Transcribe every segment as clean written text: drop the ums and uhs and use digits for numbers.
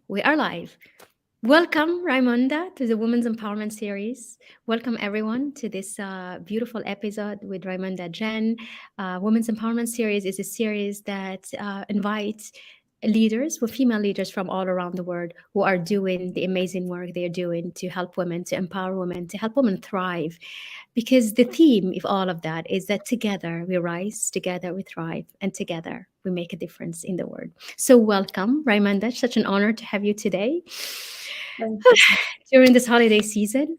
We are live. Welcome, Raimonda, to the Women's Empowerment Series. Welcome, everyone, to this beautiful episode with Raimonda Jen. Women's Empowerment Series is a series that invites leaders, well, female leaders from all around the world who are doing the amazing work they're doing to help women, to empower women, to help women thrive. Because the theme of all of that is that together we rise, together we thrive, and together we make a difference in the world. So, welcome, Raimonda. Such an honor to have you today Thank you. during this holiday season.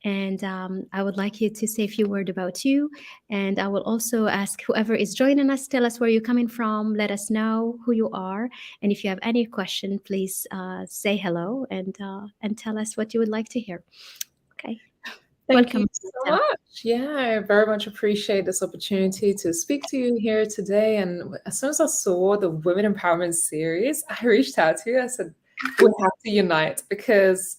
And I would like you to say a few words about you. And I will also ask whoever is joining us, tell us where you're coming from, let us know who you are. And if you have any question, please say hello and tell us what you would like to hear. Okay. Thank you Welcome. so much. Yeah, I very much appreciate this opportunity to speak to you here today. And as soon as I saw the Women Empowerment series, I reached out to you. I said, we have to unite because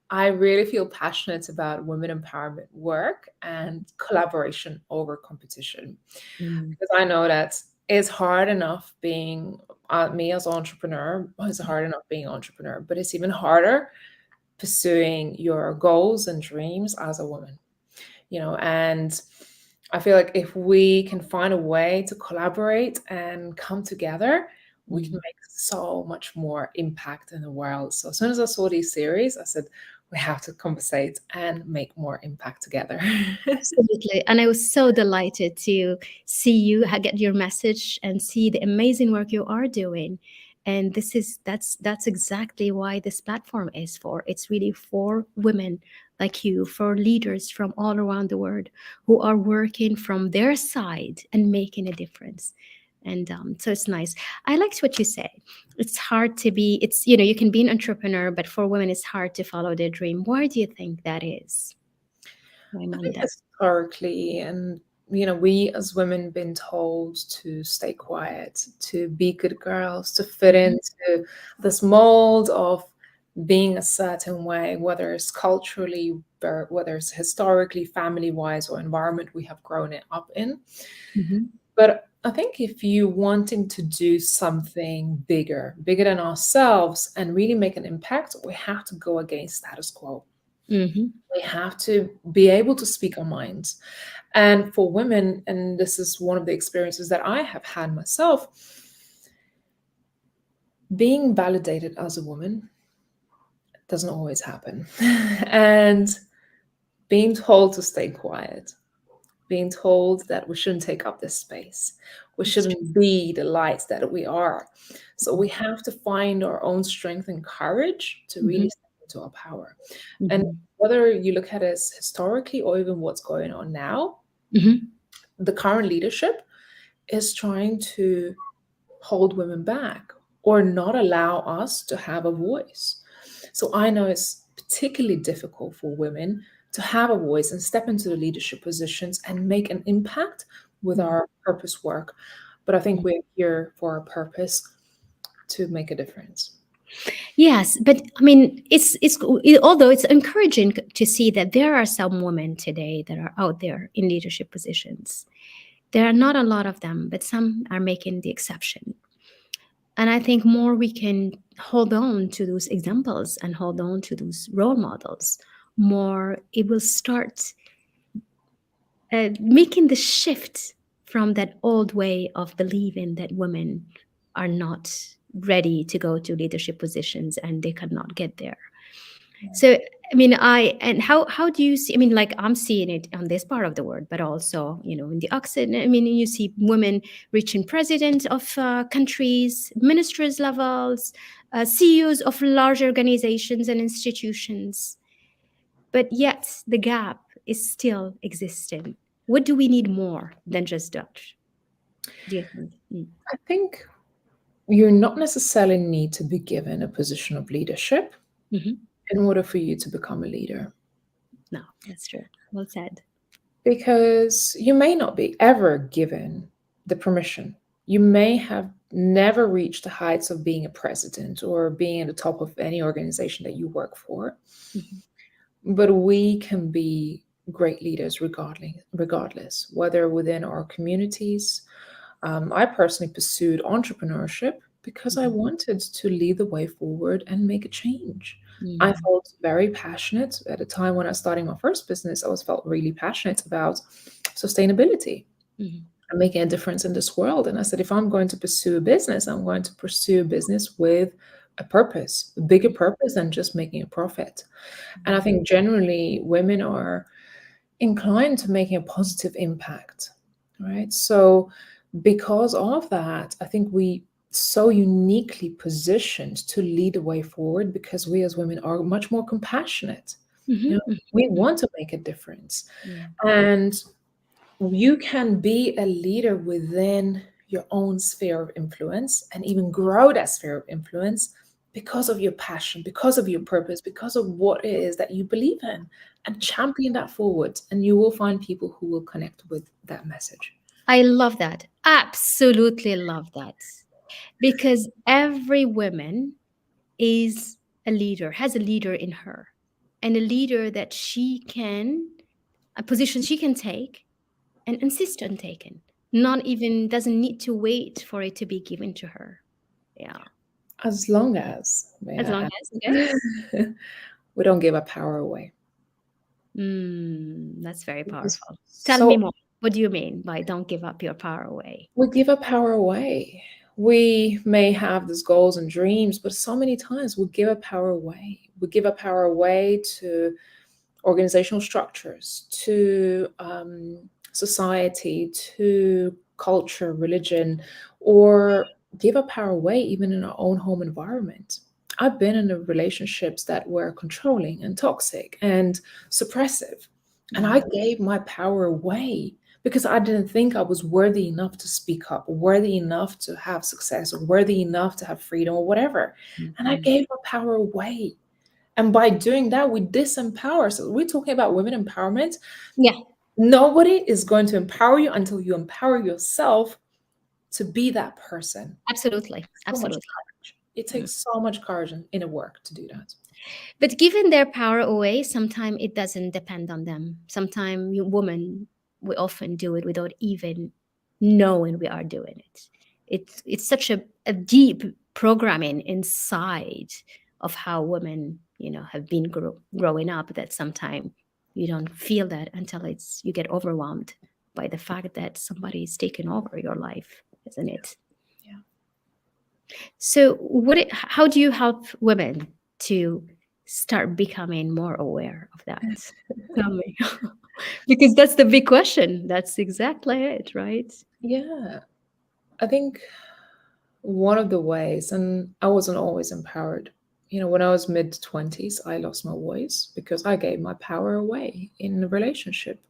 I really feel passionate about women empowerment work and collaboration over competition. Mm. Because I know that it's hard enough being me as an entrepreneur, it's hard enough being an entrepreneur, but it's even harder pursuing your goals and dreams as a woman, and I feel like if we can find a way to collaborate and come together, we can Mm. make so much more impact in the world. So as soon as I saw these series, I said, we have to conversate and make more impact together. Absolutely. And I was so delighted to see you get your message and see the amazing work you are doing. And that's exactly why this platform is for. It's really for women like you, for leaders from all around the world who are working from their side and making a difference. And so it's nice. I liked what you say. It's hard to be, you can be an entrepreneur, but for women, it's hard to follow their dream. Why do you think that is, I think Raimunda? historically, and we as women been told to stay quiet, to be good girls, to fit Mhm. into this mold of being a certain way, whether it's culturally, or whether it's historically, family wise, or environment we have grown it up in. Mhm. But I think if you wanting to do something bigger than ourselves and really make an impact, we have to go against status quo. Mhm. We have to be able to speak our minds. And for women, and this is one of the experiences that I have had myself, being validated as a woman doesn't always happen. And being told to stay quiet, being told that we shouldn't take up this space, we It's true. shouldn't be the light that we are. So we have to find our own strength and courage to really Mhm. step into our power. And Mhm. whether you look at it as historically or even what's going on now, Mhm. the current leadership is trying to hold women back or not allow us to have a voice. So I know it's particularly difficult for women to have a voice and step into the leadership positions and make an impact with Mhm. our purpose work. But I think Mhm. we're here for a purpose to make a difference. Yes, but I mean, although it's encouraging to see that there are some women today that are out there in leadership positions. There are not a lot of them, but some are making the exception. And I think more we can hold on to those examples and hold on to those role models, more it will start making the shift from that old way of believing that women are not ready to go to leadership positions and they cannot get there. So I mean, and how do you see? I mean, like I'm seeing it on this part of the world, but also in the Occident. I mean, you see women reaching president of countries, ministers levels, CEOs of large organizations and institutions, but yet the gap is still existing. What do we need more than just Dutch? Do you think? Mm. I think you not necessarily need to be given a position of leadership Mhm. in order for you to become a leader. No, that's true. Well said. Because you may not be ever given the permission. You may have never reached the heights of being a president or being at the top of any organization that you work for. Mhm. But we can be great leaders regardless, whether within our communities. I personally pursued entrepreneurship because I wanted to lead the way forward and make a change. I Mm, felt very passionate at the time when I was starting my first business. I was felt really passionate about sustainability mm, and making a difference in this world. And I said, if I'm going to pursue a business, I'm going to pursue a business with a purpose, a bigger purpose than just making a profit. And I mm, think generally women are inclined to making a positive impact, right? So because of that, I think we so uniquely positioned to lead the way forward because we as women are much more compassionate. mhm, You know, mhm, we mhm. want to make a difference. Yeah. And you can be a leader within your own sphere of influence and even grow that sphere of influence because of your passion, because of your purpose, because of what it is that you believe in, and champion that forward. And you will find people who will connect with that message. I love that. Absolutely love that. Because every woman is a leader, has a leader in her, and a leader that she can, a position she can take and insist on taking. Not even doesn't need to wait for it to be given to her. Yeah. As long as, may As long I as, okay. add, we don't give our power away. That's very Because powerful. Tell me so more. What do you mean by don't give up your power away? we give our power away. We may have these goals and dreams, but so many times we give our power away. We give our power away to organizational structures, to society, to culture, religion, or give our power away even in our own home environment. I've been in relationships that were controlling and toxic and suppressive, and I Mm, gave my power away because I didn't think I was worthy enough to speak up, worthy enough to have success, or worthy enough to have freedom, or whatever. And I mhm. gave my power away. And by doing that, we disempower. So we're talking about women empowerment. Yeah, Nobody is going to empower you until you empower yourself to be that person. absolutely. So much Absolutely. courage. It Mm. takes so much courage and inner work to do that. But giving their power away, sometimes it doesn't depend on them. Sometimes you women, we often do it without even knowing we are doing it. It's such a deep programming inside of how women, have been growing up that sometimes you don't feel that until you get overwhelmed by the fact that somebody is taking over your life, isn't it? Yeah. So, how do you help women to start becoming more aware of that? Tell me. Because that's the big question. That's exactly it, right? Yeah. I think one of the ways, and I wasn't always empowered. When I was mid 20s, I lost my voice because I gave my power away in a relationship.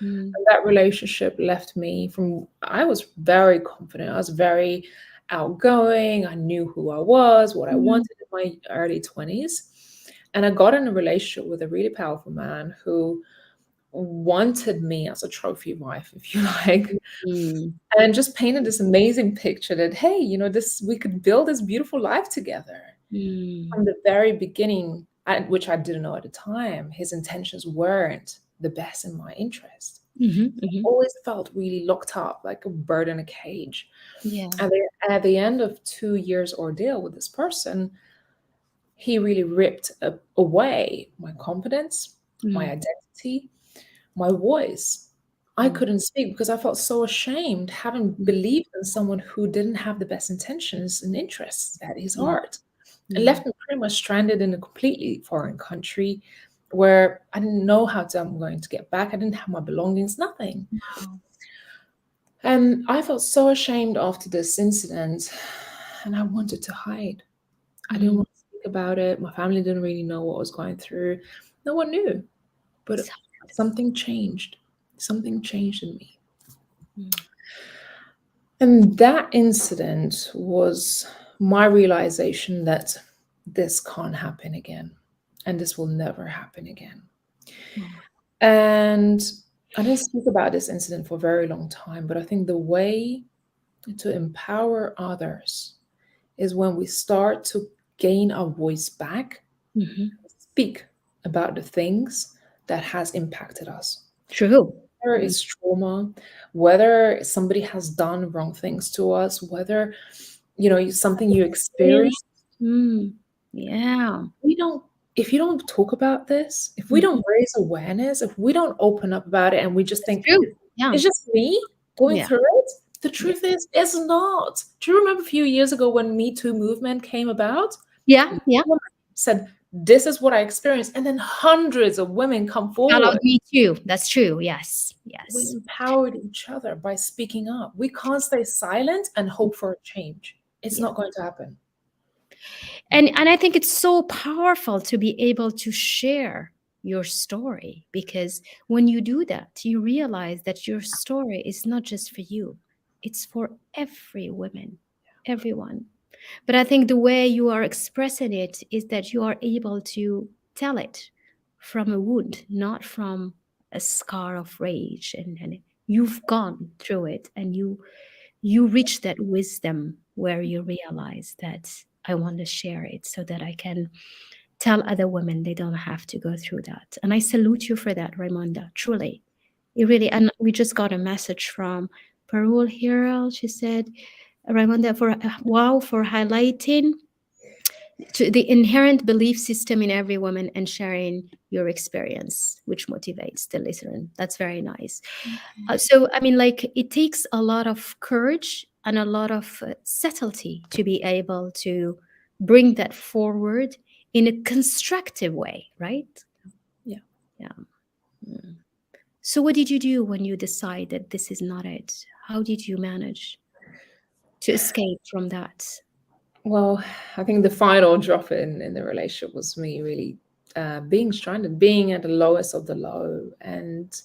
Mm, And that relationship left me from, I was very confident. I was very outgoing. I knew who I was, what I mm, wanted in my early 20s. And I got in a relationship with a really powerful man who wanted me as a trophy wife, if you like, mm, and just painted this amazing picture that, hey, this we could build this beautiful life together. mm, From the very beginning, which I didn't know at the time, his intentions weren't the best in my interest. mhm, mhm. Always felt really locked up, like a bird in a cage. Yeah. At the end of 2 years ordeal with this person, he really ripped away my confidence, my Mm, identity, my voice. I mm, couldn't speak because I felt so ashamed having mm, believed in someone who didn't have the best intentions and interests at his mm, heart, and mm. left me pretty much stranded in a completely foreign country where I didn't know I'm going to get back. I didn't have my belongings, nothing. Wow. And I felt so ashamed after this incident, and I wanted to hide. I didn't Mm. want to speak about it. My family didn't really know what I was going through. No one knew, but So- something changed. Something changed in me. mm, And that incident was my realization that this can't happen again, and this will never happen again. wow. And I didn't speak about this incident for a very long time, but I think the way to empower others is when we start to gain our voice back, Mhm. speak about the things that has impacted us. True. Whether Mm, it's trauma, whether somebody has done wrong things to us, whether something you experience. Experience. Mm, yeah. We don't If you don't talk about this, if we Mhm. don't raise awareness, if we don't open up about it and we just That's think true. Yeah. it's just me going Yeah. through it, the Yeah. truth is it's not. Do you remember a few years ago when Me Too movement came about? Yeah. One Yeah. woman said, "This is what I experienced," and then hundreds of women come Followed forward. me too. That's true. Yes. We Yes. empowered each other by speaking up. We can't stay silent and hope for a change. It's Yeah. not going to happen. And I think it's so powerful to be able to share your story, because when you do that, you realize that your story is not just for you. It's for every woman, everyone. But I think the way you are expressing it is that you are able to tell it from a wound, not from a scar of rage. And you've gone through it, and you reach that wisdom where you realize that I want to share it so that I can tell other women they don't have to go through that. And I salute you for that, Raimonda, truly. It really, and we just got a message from Parul Hero. She said, Raimonda, for wow, for highlighting to the inherent belief system in every woman and sharing your experience, which motivates the listener. That's very nice. So, I mean, like, it takes a lot of courage and a lot of subtlety to be able to bring that forward in a constructive way, right? Yeah. Yeah. Mm. So, what did you do when you decided this is not it? How did you manage to escape from that? Well, I think the final drop in the relationship was me really being stranded, being at the lowest of the low. And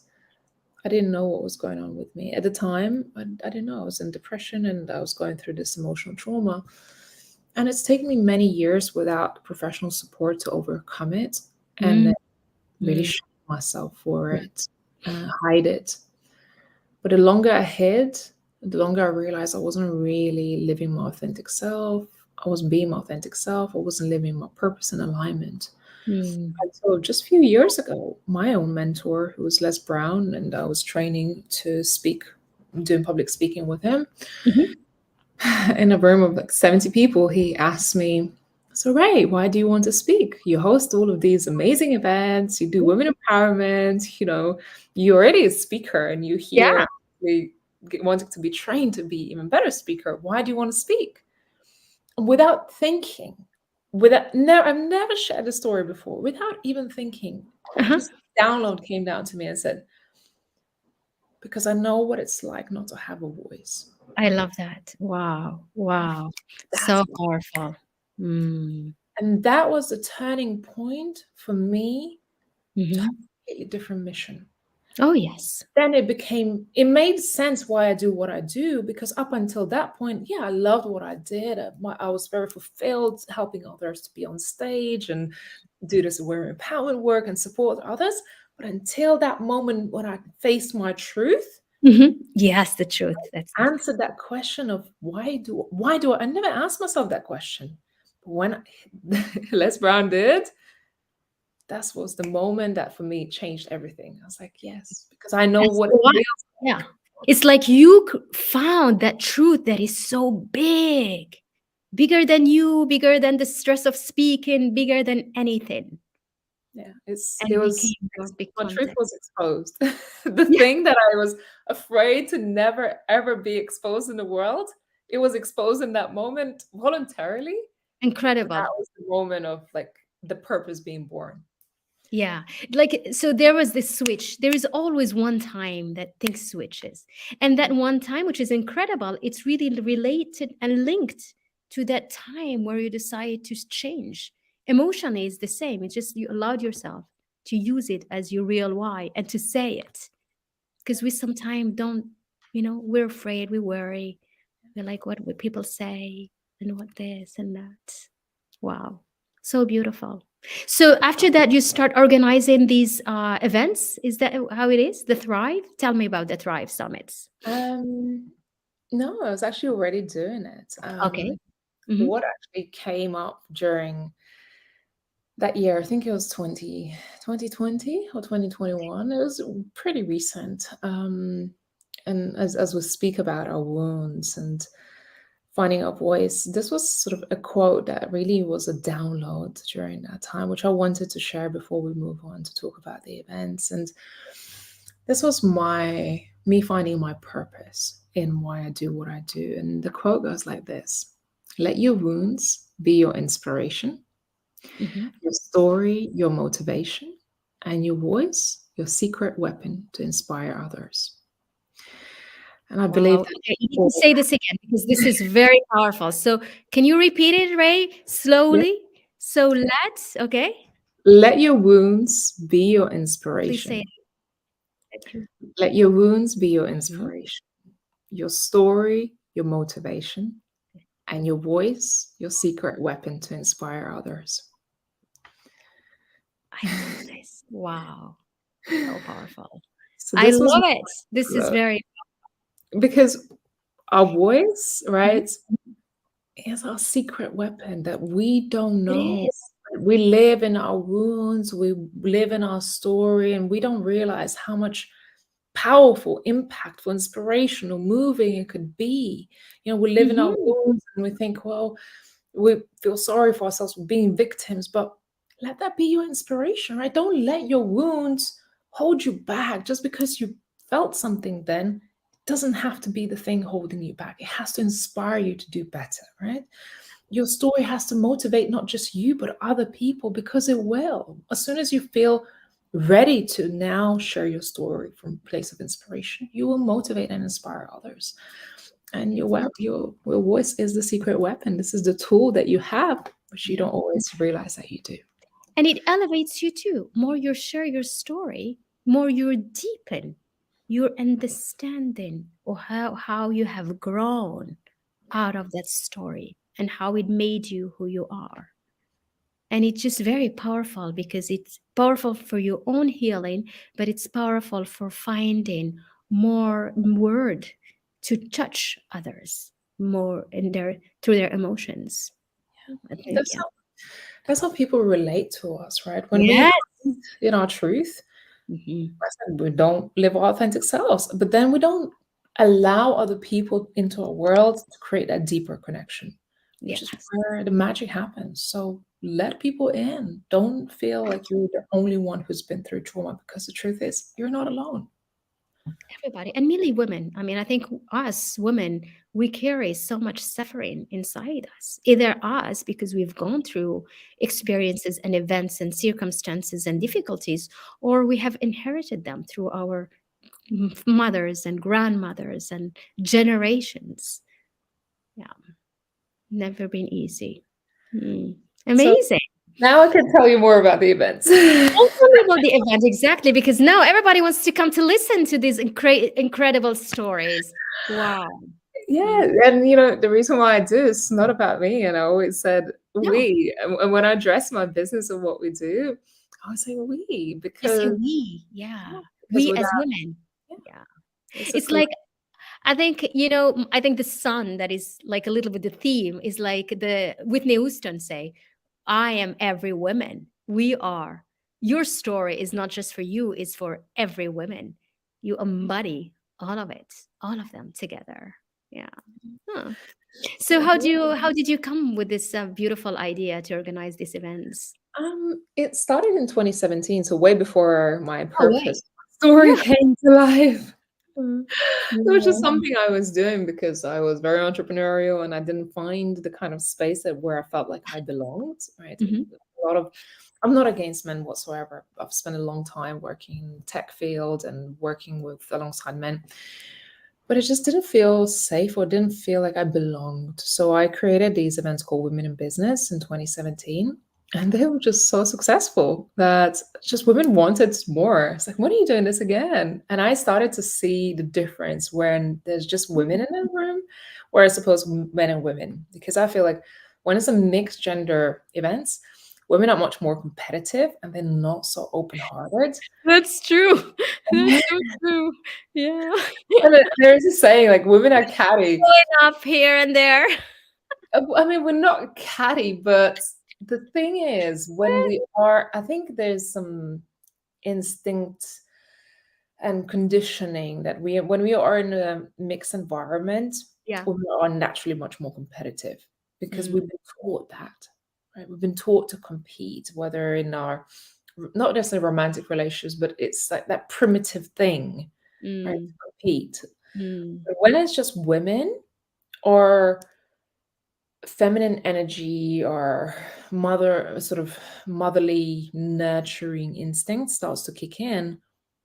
I didn't know what was going on with me. At the time, I didn't know. I was in depression and I was going through this emotional trauma. And it's taken me many years without professional support to overcome it and then Mm, really mm, shame myself for mm, it, hide it. But the longer I hid, the longer I realized I wasn't really living my authentic self. I wasn't being my authentic self. I wasn't living my purpose and alignment. mm, So just a few years ago, my own mentor, who was Les Brown, and I was training to speak, doing public speaking with him, mhm. in a room of like 70 people, he asked me, "So, Ray, why do you want to speak? You host all of these amazing events, you do women empowerment, you're already a speaker and you Yeah. here wanting to be trained to be even better speaker. Why do you want to speak?" Without thinking, I've never shared this story before. Without even thinking, Uh-huh. this download came down to me and said, "Because I know what it's like not to have a voice." I love that. Wow. Wow. That's So powerful. Mm. And that was the turning point for me to have Hmm. a different mission. Oh, yes. Then it made sense why I do what I do, because up until that point, yeah, I loved what I did. I was very fulfilled helping others to be on stage and do this women empowerment work and support others. But until that moment when I faced my truth, Yes, the truth. That's it. answered that question of why do I never asked myself that question. But when Les Brown did, that was the moment that for me changed everything. I was like, yes, because I know That's what the it one. feels Yeah. It's like you found that truth that is so big, bigger than you, bigger than the stress of speaking, bigger than anything. like. Yeah, it's And it it was became your big my truth context. was exposed. The Yeah. thing that I was afraid to never ever be exposed in the world, it was exposed in that moment voluntarily. Incredible. That was the moment of like the purpose being born. Yeah. Like, so there was this switch. There is always one time that things switches. And that one time, which is incredible, it's really related and linked to that time where you decided to change. Emotionally, it's the same. It's just you allowed yourself to use it as your real why and to say it. Because we sometimes don't, we're afraid, we worry. We're like, what would people say? And what this and that. Wow. So beautiful. So after that, you start organizing these events. Is that how it is? The Thrive? Tell me about the Thrive summits. Um, no, I was actually already doing it. Okay. Hmm. What actually came up during that year, I think it was 2020 or 2021. It was pretty recent. And as we speak about our wounds and finding a voice, this was sort of a quote that really was a download during that time, which I wanted to share before we move on to talk about the events. And this was me finding my purpose in why I do what I do. And the quote goes like this: let your wounds be your inspiration, Hmm. your story, your motivation, and your voice, your secret weapon to inspire others. And I believe Wow. that Okay, you need to all, say this again because this is very powerful. So, can you repeat it, Ray, yeah, slowly? So, let's, okay, let your wounds be your please say inspiration. it. Let you. Let your wounds be your Mhm. inspiration, your story, your motivation, and your voice, your secret weapon to inspire others. I love this. Wow. So powerful. So I this was love it. This is uh, very. because our voice, Mhm. right, is our secret weapon that we don't It know. is. We live in our wounds, we live in our story, and we don't realize how much powerful, impactful, inspirational, moving it could be. You know, we live in our Mhm. wounds and we think, well, we feel sorry for ourselves for being victims, but let that be your inspiration, right? Don't let your wounds hold you back. Just because you felt something then, it doesn't have to be the thing holding you back. It has to inspire you to do better, right? Your story has to motivate not just you, but other people, because it will. As soon as you feel ready to now share your story from a place of inspiration, you will motivate and inspire others. And your voice is the secret weapon. This is the tool that you have, which you Yeah. don't always realize that you do. And it elevates you too. More you share your story, more you deepen your understanding of how you have grown out of that story and how it made you who you are. And it's just very powerful because it's powerful for your own healing, but it's powerful for finding more word to touch others more in their through their emotions. I think, That's yeah. how that's how people relate to us, right? When we Yes. hide in our truth, Mhm. I said we don't live our authentic selves, but then we don't allow other people into our world to create that deeper connection, which is Yes. where the magic happens. So let people in. Don't feel like you're the only one who's been through trauma, because the truth is you're not alone. Everybody, and mainly women. I mean, I think us women, we carry so much suffering inside us. Either us, because we've gone through experiences and events and circumstances and difficulties, or we have inherited them through our mothers and grandmothers and generations. Yeah, never been easy. Mm. So Amazing. now I can tell you more about the events. And tell me about the event exactly, because now everybody wants to come to listen to these incredible stories. Wow. Yeah, Mm. and the reason why I do is not about me, and I always said No, we. And when I address my business and what we do, I always say we, you say because we, yeah, because we without, as women. yeah, Yeah, it's a it's cool. like I think I think the sun that is like a little bit the theme is like the Whitney Houston say, "I am every woman. We are. Your story is not just for you; it's for every woman. You embody all of it, all of them together." Yeah. Huh. So how did you come with this beautiful idea to organize these events? It started in 2017, so way before my Oh wait. purpose story Yeah. came to life. Mm. It was just Yeah. something I was doing because I was very entrepreneurial and I didn't find the kind of space that where I felt like I belonged, right? Mhm. A lot of I'm not against men whatsoever. I've spent a long time working in the tech field and working with alongside men. But it just didn't feel safe or didn't feel like I belonged. So I created these events called Women in Business in 2017. And they were just so successful that just women wanted more. It's like, when are you doing this again? And I started to see the difference when there's just women in the room, or I suppose men and women. Because I feel like when it's a mixed gender events, women are much more competitive and they're not so open-hearted. That's true. That's so true. Yeah. And there's a saying like women are catty. Going up here and there. I mean, we're not catty, but the thing is, when we are, I think there's some instinct and conditioning that when we are in a mixed environment, Yeah. women are naturally much more competitive because Mm, we've been taught that, right? We've been taught to compete, whether in our not necessarily romantic relationships, but it's like that primitive thing, right? mm, To compete. mm, But when it's just women or feminine energy or mother sort of motherly nurturing instinct starts to kick in,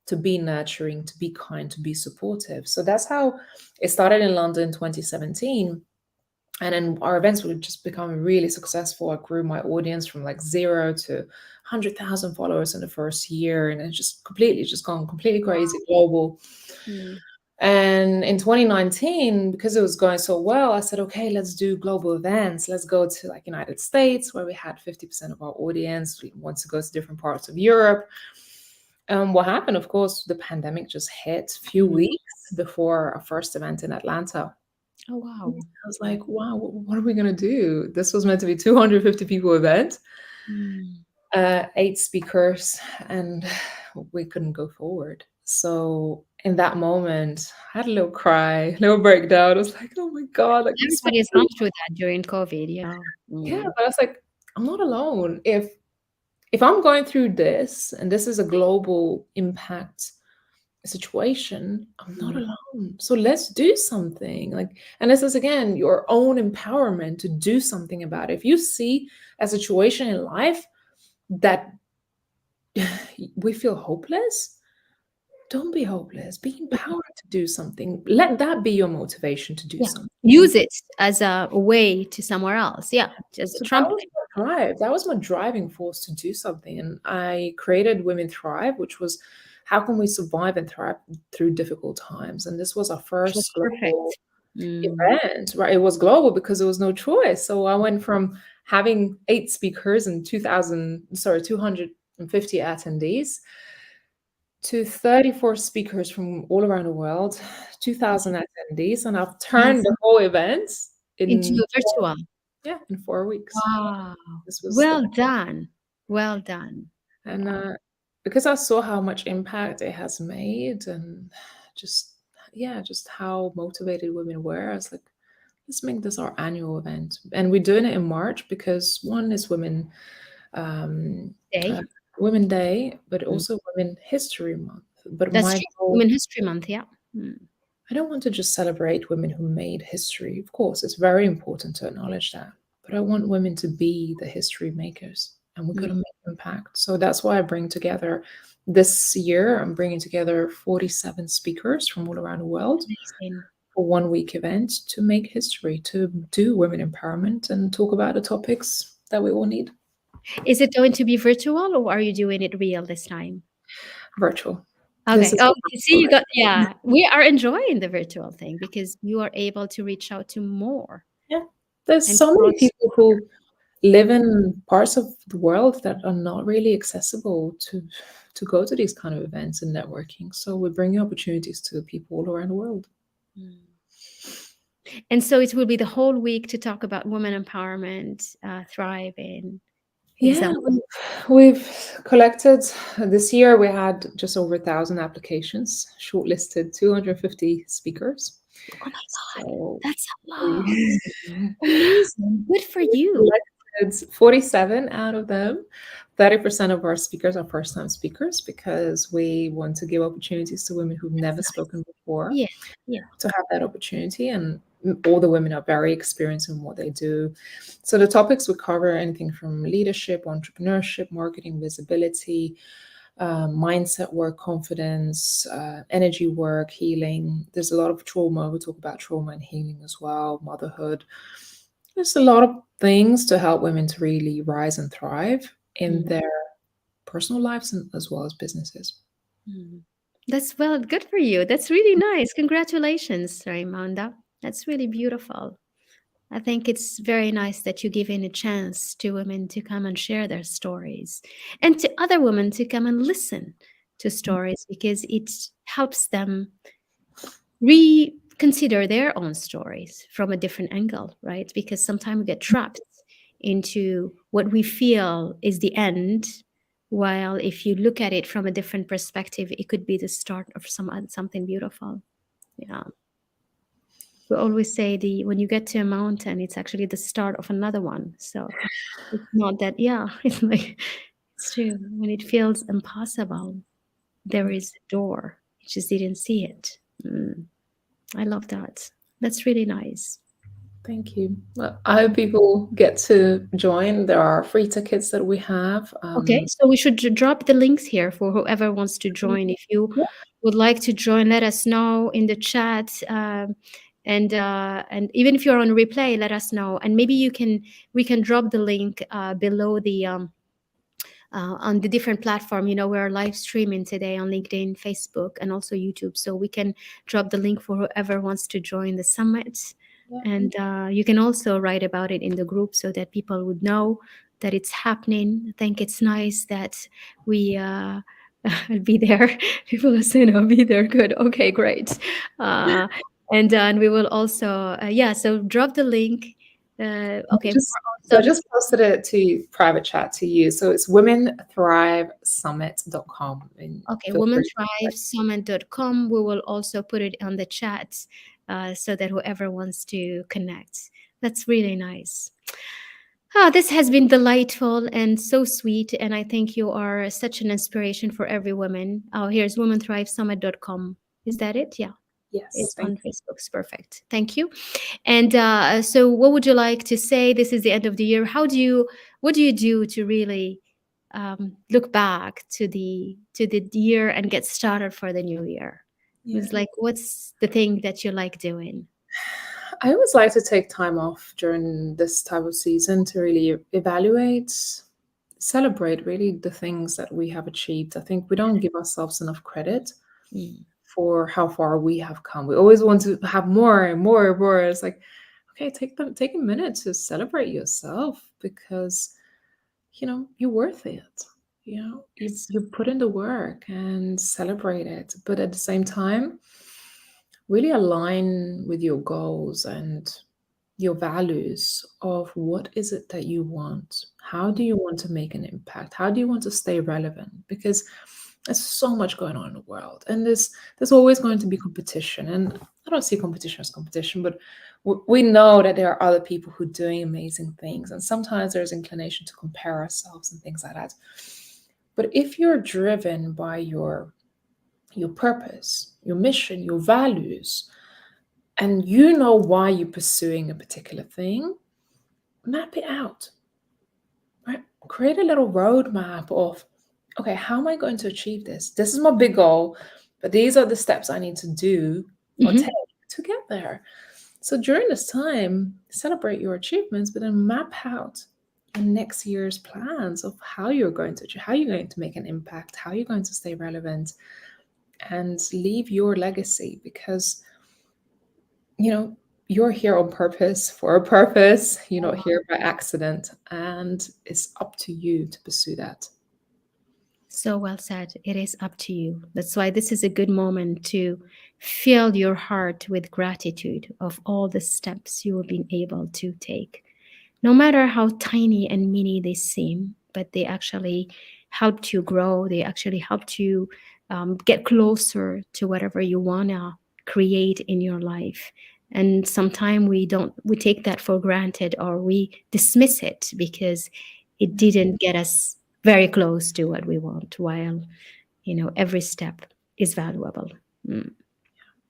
to be nurturing, to be kind, to be supportive. So that's how it started in London in 2017. And then our events would just become really successful. I grew my audience from like 0 to 100,000 followers in the first year, and it's just completely just gone completely crazy global. mm, And in 2019, because it was going so well, I said, okay, let's do global events. Let's go to like United States, where we had 50% of our audience. We want to go to different parts of Europe. What happened, of course, the pandemic just hit a few mm. weeks before our first event in Atlanta. Oh, I wow. was Yeah. like, wow, what are we going to do? This was meant to be 250 people event, Mm. 8 speakers, and we couldn't go forward. So in that moment, I had a little cry, a little breakdown. I was like, oh my God, like this. Everybody has gone through that during COVID. Yeah. Yeah, Mm. but I was like, I'm not alone. If I'm going through this, and this is a global impact situation, I'm not Mm. alone. So let's do something. Like, and this is again your own empowerment to do something about it. If you see a situation in life that we feel hopeless, don't be hopeless. Be empowered to do something. Let that be your motivation to do Yeah. something. Use it as a way to somewhere else. Yeah. Just a So that was trampoline. my drive. That was my driving force to do something. And I created Women Thrive, which was how can we survive and thrive through difficult times? And this was our Which was first global perfect. Mm. event, right? It was global because there was no choice. So I went from having 8 speakers and 250 attendees to 34 speakers from all around the world, 2,000 attendees, and I've turned Yes. the whole event Into in a virtual. yeah, in 4 weeks. Wow. This was the Well done. Well done. and Yeah. because I saw how much impact it has made, and just yeah, just how motivated women were, I was like, let's make this our annual event. And we're doing it in March because one is um, uh, Day. Women Day, but Mm. also Women History Month. But That's my true. goal, Women History Month. Yeah. Mm. I don't want to just celebrate women who made history. Of course, it's very important to acknowledge that. But I want women to be the history makers, and we're Mm. going to make impact. So that's why I bring together this year, I'm bringing together 47 speakers from all around the world Amazing. for 1 week event to make history, to do women empowerment and talk about the topics that we all need. Is it going to be virtual or are you doing it real this time? Virtual. This Okay. is Oh, a you see, virtual you event. got, yeah, we are enjoying the virtual thing because you are able to reach out to more Yeah. There's and so many cross. people who live in parts of the world that are not really accessible to go to these kind of events and networking. So we're bringing opportunities to people all around the world. Mm. And so it will be the whole week to talk about women empowerment, thriving, Yeah, example. we've collected this year. We had just over 1,000 applications, shortlisted 250 speakers. Oh my God, So that's a lot. we Amazing. Good for you. selected 47 out of them. 30% of our speakers are first time speakers because we want to give opportunities to women who've That's never nice. spoken before Yeah. Yeah. to have that opportunity. And all the women are very experienced in what they do. So the topics we cover anything from leadership, entrepreneurship, marketing, visibility, mindset work, confidence, energy work, healing. There's a lot of trauma. We talk about trauma and healing as well, motherhood. There's a lot of things to help women to really rise and thrive in Mm, their personal lives and as well as businesses. mm. That's well, good for you. That's really nice. Congratulations, Raimonda. That's really beautiful. I think it's very nice that you're giving a chance to women to come and share their stories and to other women to come and listen to stories because it helps them reconsider their own stories from a different angle, right? Because sometimes we get trapped into what we feel is the end, while if you look at it from a different perspective, it could be the start of something beautiful. Yeah. We always say the when you get to a mountain, it's actually the start of another one. So it's not that, yeah, it's like it's true. When it feels impossible, there is a door. You just didn't see it. Mm, I love that. That's really nice. Thank you. Well, I hope people get to join. There are free tickets that we have. Okay, so we should drop the links here for whoever wants to join. If you Yeah. would like to join, let us know in the chat. And even if you're on replay, let us know. And maybe we can drop the link below the on the different platform. You know, we're live streaming today on LinkedIn, Facebook, and also YouTube. So we can drop the link for whoever wants to join the summit. Yeah. And you can also write about it in the group so that people would know that it's happening. I think it's nice that we I'll be there. People are saying I'll be there. Good. Okay, great. Uh, and we will also yeah. So drop the link. Okay. Just So so I just posted it to private chat to you. So it's womenthrivesummit.com and okay, feel free to womenthrivesummit.com. We will also put it on the chat so that whoever wants to connect. That's really nice. Ah, this has been delightful and so sweet. And I think you are such an inspiration for every woman. Oh, here's womenthrivesummit.com. Is that it? Yeah, yes, it's thank on Facebook. It's perfect. Thank you. And so, what would you like to say? This is the end of the year. What do you do to really look back to the year and get started for the new year? It you. was like, what's the thing that you like doing? I always like to take time off during this type of season to really evaluate, celebrate really the things that we have achieved. I think we don't give ourselves enough credit Mm, for how far we have come. We always want to have more and more and more. It's like, okay, take a minute to celebrate yourself because you're worth it. You yes. you put in the work and celebrate it, but at the same time, really align with your goals and your values of what is it that you want? How do you want to make an impact? How do you want to stay relevant? Because there's so much going on in the world, and there's always going to be competition. And I don't see competition as competition, but we know that there are other people who are doing amazing things, and sometimes there's inclination to compare ourselves and things like that. But if you're driven by your purpose, your mission, your values, and you know why you're pursuing a particular thing, map it out, right? Create a little roadmap of, okay, how am I going to achieve this? This is my big goal, but these are the steps I need to do or Mhm. take to get there. So during this time, celebrate your achievements, but then map out your next year's plans of how you're going to make an impact, how you're going to stay relevant, and leave your legacy because you know, you're here on purpose for a purpose. You're not here by accident, and it's up to you to pursue that. So well said. It is up to you. That's why this is a good moment to fill your heart with gratitude of all the steps you have been able to take. No matter how tiny and mini they seem, but they actually helped you grow. They actually helped you get closer to whatever you want to create in your life. And sometimes we take that for granted or we dismiss it because it Yeah. didn't get us very close to what we want, while, every step is valuable. Mm,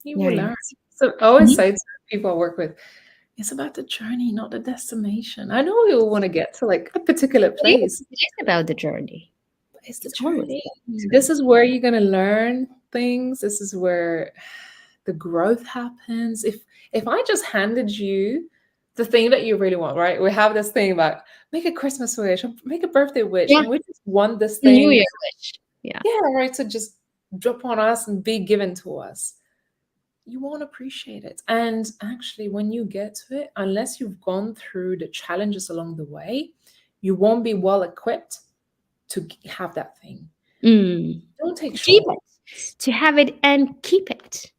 You will very learn. nice. So I always Mhm. say to people I work with, it's about the journey, not the destination. I know we all want to get to like a particular place, It is about the journey. but it's the It's always journey. about the This journey. is where you're gonna learn things. This is where the growth happens. If I just handed you the thing that you really want, right? We have this thing about make a Christmas wish, or make a birthday wish, Yeah, and we just want this New thing, Year wish. Yeah. yeah, right, to just drop on us and be given to us. You won't appreciate it. And actually, when you get to it, unless you've gone through the challenges along the way, you won't be well equipped to have that thing. Mm. Don't take To keep short. it, to have it and keep it.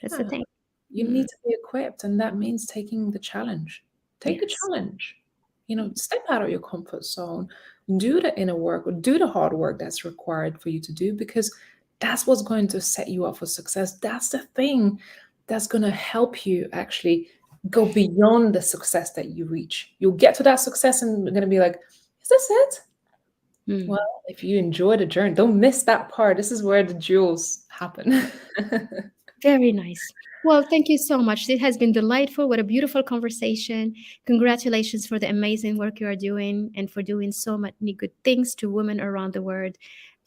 That's the Yeah. thing. You Mm. need to be equipped, and that means taking the challenge. Take the Yes. challenge. Step out of your comfort zone, do the inner work, or do the hard work that's required for you to do, because that's what's going to set you up for success. That's the thing that's going to help you actually go beyond the success that you reach. You'll get to that success and you're going to be like, is this it? Mm. Well, if you enjoy the journey, don't miss that part. This is where the jewels happen. Very nice. Well, thank you so much. It has been delightful. What a beautiful conversation. Congratulations for the amazing work you are doing and for doing so many good things to women around the world.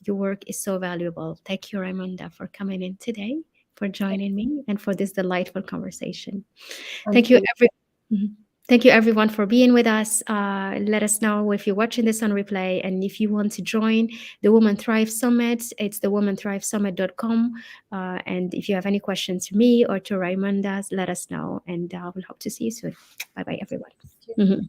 Your work is so valuable. Thank you, Raimonda, for coming in today, for joining me, and for this delightful conversation. Thank Thank you, you. Mhm. Thank you, everyone, for being with us. Let us know if you're watching this on replay and if you want to join the Woman Thrive Summit. It's the womanthrivesummit.com. And if you have any questions to me or to Raimonda, let us know. And we'll hope to see you soon. Bye bye, everyone. Mhm.